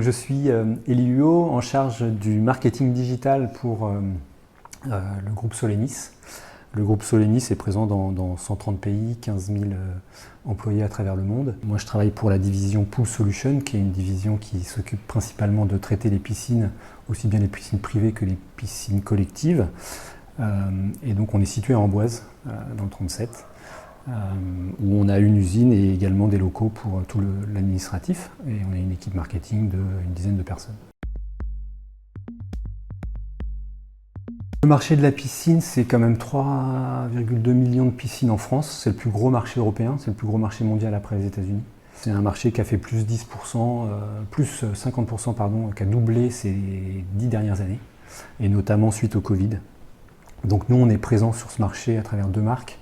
je suis Élie Huot, en charge du marketing digital pour le groupe Solenis. Le groupe Solenis est présent dans 130 pays, 15 000 employés à travers le monde. Moi, je travaille pour la division Pool Solutions, qui est une division qui s'occupe principalement de traiter les piscines, aussi bien les piscines privées que les piscines collectives. Et donc, on est situé à Amboise, dans le 37. Où on a une usine et également des locaux pour tout l'administratif. Et on a une équipe marketing d'une dizaine de personnes. Le marché de la piscine, c'est quand même 3,2 millions de piscines en France. C'est le plus gros marché européen, c'est le plus gros marché mondial après les États-Unis. C'est un marché qui a fait plus 10%, plus 50%, pardon, qui a doublé ces 10 dernières années, et notamment suite au Covid. Donc nous, on est présent sur ce marché à travers deux marques,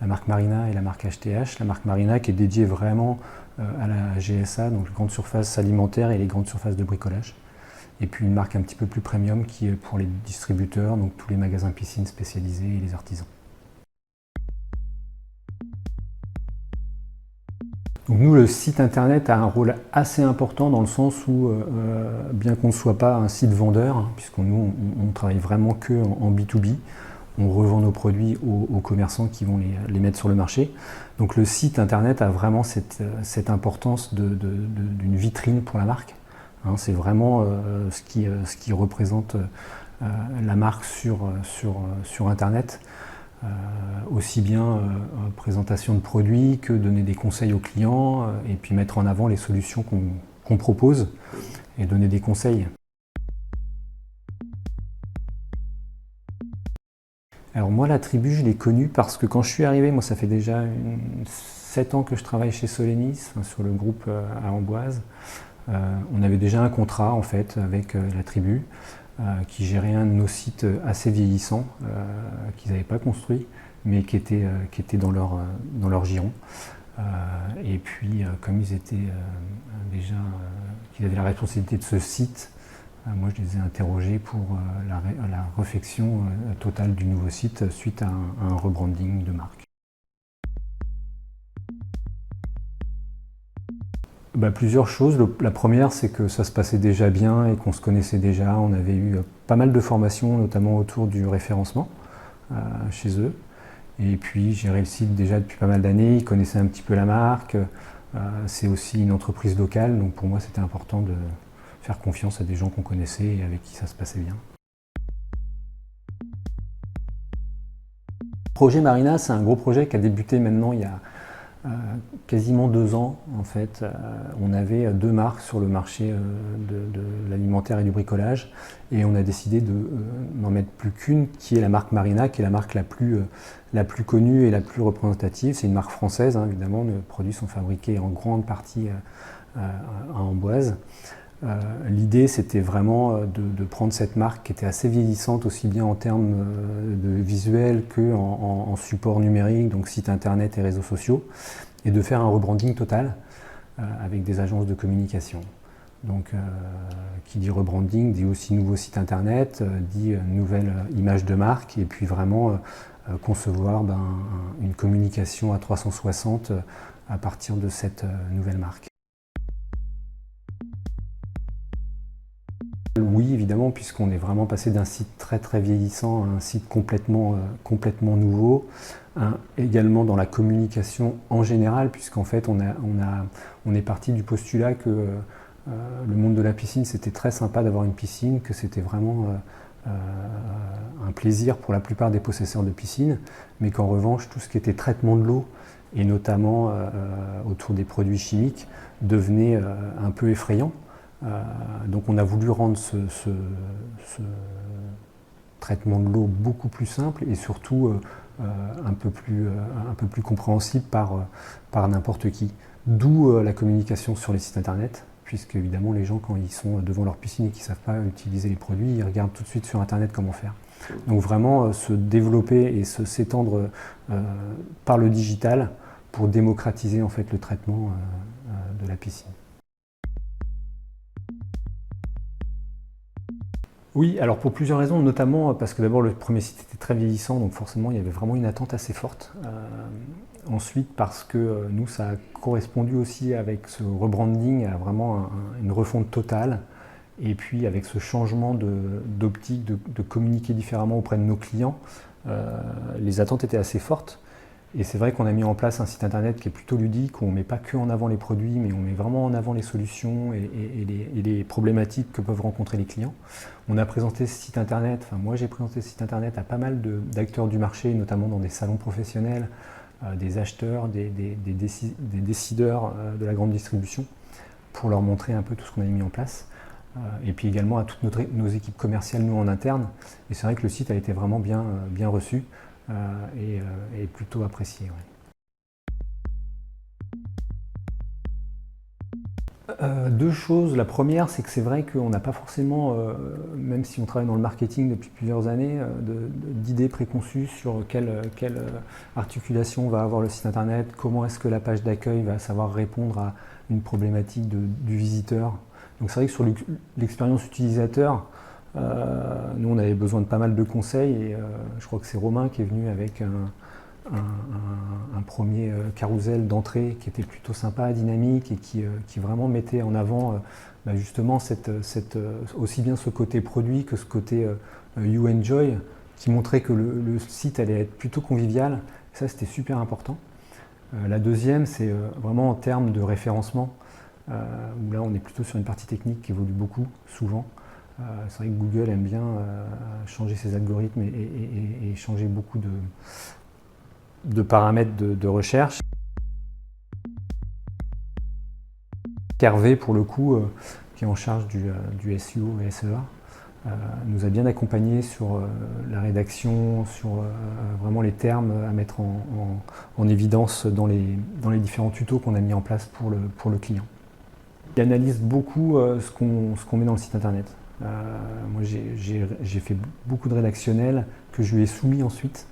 la marque Marina et la marque HTH. La marque Marina qui est dédiée vraiment à la GSA, donc les grandes surfaces alimentaires et les grandes surfaces de bricolage. Et puis une marque un petit peu plus premium qui est pour les distributeurs, donc tous les magasins piscines spécialisés et les artisans. Donc nous, le site internet a un rôle assez important dans le sens où, bien qu'on ne soit pas un site vendeur, puisqu'on on travaille vraiment que en B2B, on revend nos produits aux commerçants qui vont les mettre sur le marché. Donc le site internet a vraiment cette importance d'une vitrine pour la marque. C'est vraiment ce qui représente la marque sur internet. Aussi bien présentation de produits que donner des conseils aux clients et puis mettre en avant les solutions qu'on propose et donner des conseils. Alors moi, la tribu, je l'ai connue parce que quand je suis arrivé, moi ça fait déjà 7 ans que je travaille chez Solenis, sur le groupe à Amboise. On avait déjà un contrat en fait avec la tribu qui gérait un de nos sites assez vieillissants qu'ils n'avaient pas construit, mais qui était dans leur giron. Et puis comme ils étaient déjà, qu'ils avaient la responsabilité de ce site, moi, je les ai interrogés pour la réfection totale du nouveau site suite à un rebranding de marque. Plusieurs choses. La première, c'est que ça se passait déjà bien et qu'on se connaissait déjà. On avait eu pas mal de formations, notamment autour du référencement chez eux. Et puis, gérer le site déjà depuis pas mal d'années. Ils connaissaient un petit peu la marque. C'est aussi une entreprise locale, donc pour moi, c'était important de faire confiance à des gens qu'on connaissait et avec qui ça se passait bien. Le projet Marina, c'est un gros projet qui a débuté maintenant il y a quasiment 2 ans. En fait, on avait 2 marques sur le marché de l'alimentaire et du bricolage et on a décidé de n'en mettre plus qu'une qui est la marque Marina, qui est la marque la plus connue et la plus représentative. C'est une marque française, hein, évidemment, nos produits sont fabriqués en grande partie à Amboise. L'idée, c'était vraiment de prendre cette marque qui était assez vieillissante, aussi bien en termes de visuel qu'en support numérique, donc site internet et réseaux sociaux, et de faire un rebranding total avec des agences de communication. Donc, qui dit rebranding, dit aussi nouveau site internet, dit nouvelle image de marque, et puis vraiment concevoir une communication à 360 à partir de cette nouvelle marque. Oui, évidemment, puisqu'on est vraiment passé d'un site très très vieillissant à un site complètement nouveau. Également dans la communication en général, puisqu'en fait on est parti du postulat que le monde de la piscine, c'était très sympa d'avoir une piscine, que c'était vraiment un plaisir pour la plupart des possesseurs de piscines, mais qu'en revanche tout ce qui était traitement de l'eau, et notamment autour des produits chimiques, devenait un peu effrayant. Donc on a voulu rendre ce traitement de l'eau beaucoup plus simple et surtout un peu plus compréhensible par n'importe qui. D'où la communication sur les sites internet, puisque évidemment les gens, quand ils sont devant leur piscine et qu'ils ne savent pas utiliser les produits, ils regardent tout de suite sur internet comment faire. Donc vraiment se développer et s'étendre par le digital pour démocratiser en fait le traitement de la piscine. Oui, alors pour plusieurs raisons, notamment parce que d'abord le premier site était très vieillissant, donc forcément il y avait vraiment une attente assez forte. Ensuite parce que nous, ça a correspondu aussi avec ce rebranding à vraiment une refonte totale. Et puis avec ce changement d'optique, de communiquer différemment auprès de nos clients, les attentes étaient assez fortes. Et c'est vrai qu'on a mis en place un site internet qui est plutôt ludique, où on ne met pas que en avant les produits, mais on met vraiment en avant les solutions et les problématiques que peuvent rencontrer les clients. On a présenté ce site internet, enfin moi j'ai présenté ce site internet à pas mal d'acteurs du marché, notamment dans des salons professionnels, des acheteurs, des décideurs de la grande distribution, pour leur montrer un peu tout ce qu'on avait mis en place. Et puis également à toutes nos équipes commerciales, nous en interne. Et c'est vrai que le site a été vraiment bien reçu. Et plutôt apprécié. Ouais. Deux choses. La première, c'est que c'est vrai qu'on n'a pas forcément, même si on travaille dans le marketing depuis plusieurs années, d'idées préconçues sur quelle articulation va avoir le site internet, comment est-ce que la page d'accueil va savoir répondre à une problématique du visiteur. Donc c'est vrai que sur l'expérience utilisateur, nous on avait besoin de pas mal de conseils et je crois que c'est Romain qui est venu avec un premier carrousel d'entrée qui était plutôt sympa, dynamique et qui vraiment mettait en avant justement aussi bien ce côté produit que ce côté you enjoy, qui montrait que le site allait être plutôt convivial. Et ça c'était super important. La deuxième, c'est vraiment en termes de référencement, où là on est plutôt sur une partie technique qui évolue beaucoup, souvent. C'est vrai que Google aime bien changer ses algorithmes et changer beaucoup de paramètres de recherche. Hervé, pour le coup, qui est en charge du SEO et SEA, nous a bien accompagnés sur la rédaction, sur vraiment les termes à mettre en évidence dans les différents tutos qu'on a mis en place pour le client. Il analyse beaucoup ce qu'on met dans le site internet. Moi j'ai fait beaucoup de rédactionnel que je lui ai soumis ensuite.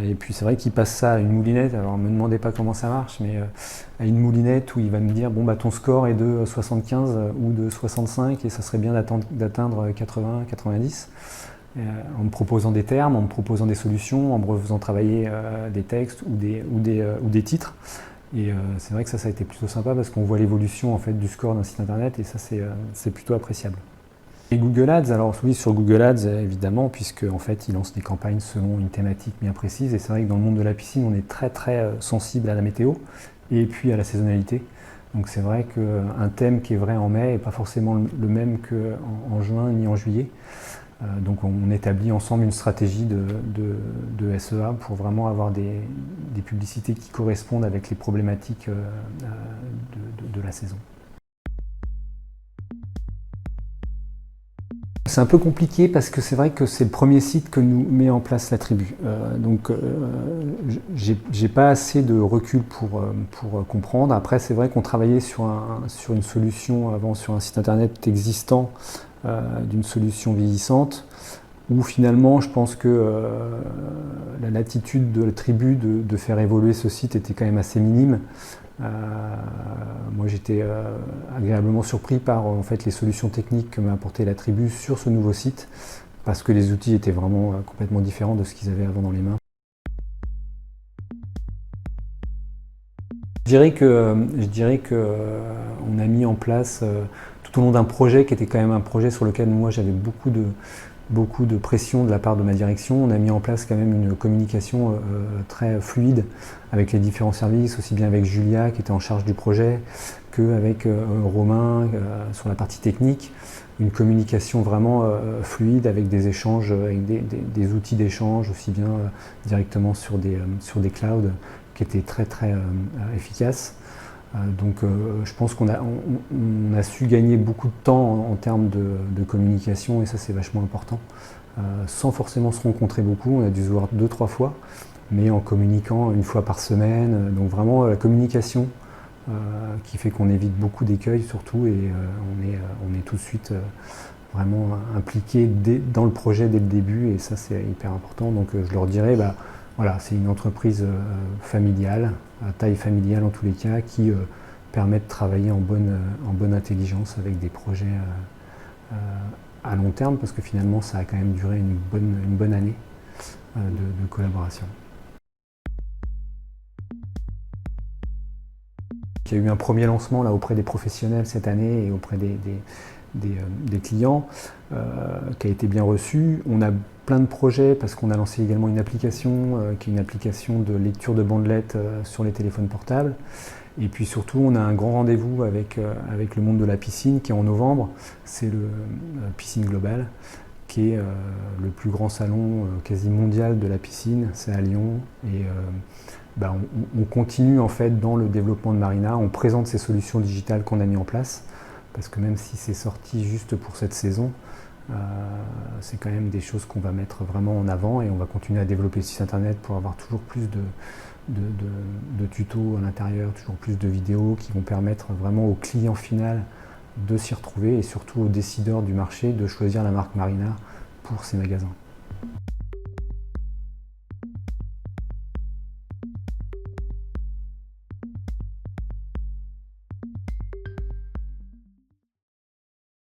Et puis c'est vrai qu'il passe ça à une moulinette, alors ne me demandez pas comment ça marche, mais à une moulinette où il va me dire bon bah ton score est de 75 ou de 65 et ça serait bien d'atteindre 80, 90. En me proposant des termes, en me proposant des solutions, en me faisant travailler des textes ou des titres. Et c'est vrai que ça a été plutôt sympa parce qu'on voit l'évolution en fait du score d'un site internet et ça c'est plutôt appréciable. Et Google Ads, alors oui, sur Google Ads évidemment, puisque en fait ils lancent des campagnes selon une thématique bien précise. Et c'est vrai que dans le monde de la piscine, on est très sensible à la météo et puis à la saisonnalité. Donc c'est vrai qu'un thème qui est vrai en mai n'est pas forcément le même qu'en juin ni en juillet. Donc on établit ensemble une stratégie de SEA pour vraiment avoir des publicités qui correspondent avec les problématiques de la saison. C'est un peu compliqué parce que c'est vrai que c'est le premier site que nous met en place la tribu. Donc j'ai pas assez de recul pour comprendre. Après c'est vrai qu'on travaillait sur une solution avant, sur un site internet existant, d'une solution vieillissante, où finalement je pense que la latitude de la tribu de faire évoluer ce site était quand même assez minime. Moi j'étais agréablement surpris par en fait, les solutions techniques que m'a apporté la tribu sur ce nouveau site, parce que les outils étaient vraiment complètement différents de ce qu'ils avaient avant dans les mains. Je dirais que on a mis en place tout au long d'un projet qui était quand même un projet sur lequel moi j'avais beaucoup de pression de la part de ma direction. On a mis en place quand même une communication très fluide avec les différents services, aussi bien avec Julia qui était en charge du projet, qu'avec Romain sur la partie technique. Une communication vraiment fluide avec des échanges, avec des outils d'échange, aussi bien directement sur des clouds qui étaient très efficaces. Donc je pense qu'on a su gagner beaucoup de temps en termes de communication et ça c'est vachement important. Sans forcément se rencontrer beaucoup, on a dû se voir 2-3 fois, mais en communiquant une fois par semaine. Donc vraiment la communication qui fait qu'on évite beaucoup d'écueils surtout et on est tout de suite vraiment impliqué dans le projet dès le début et ça c'est hyper important. Donc je leur dirais voilà, c'est une entreprise familiale, à taille familiale en tous les cas, qui permet de travailler en bonne intelligence avec des projets à long terme, parce que finalement ça a quand même duré une bonne année de collaboration. Il y a eu un premier lancement là, auprès des professionnels cette année et auprès des clients, qui a été bien reçu. On a plein de projets parce qu'on a lancé également une application qui est une application de lecture de bandelettes sur les téléphones portables. Et puis surtout, on a un grand rendez-vous avec le monde de la piscine qui est en novembre. C'est le Piscine Global, qui est le plus grand salon quasi mondial de la piscine. C'est à Lyon. Et on continue en fait dans le développement de Marina. On présente ces solutions digitales qu'on a mis en place. Parce que même si c'est sorti juste pour cette saison, c'est quand même des choses qu'on va mettre vraiment en avant et on va continuer à développer le site internet pour avoir toujours plus de tutos à l'intérieur, toujours plus de vidéos qui vont permettre vraiment au client final de s'y retrouver et surtout aux décideurs du marché de choisir la marque Marina pour ses magasins.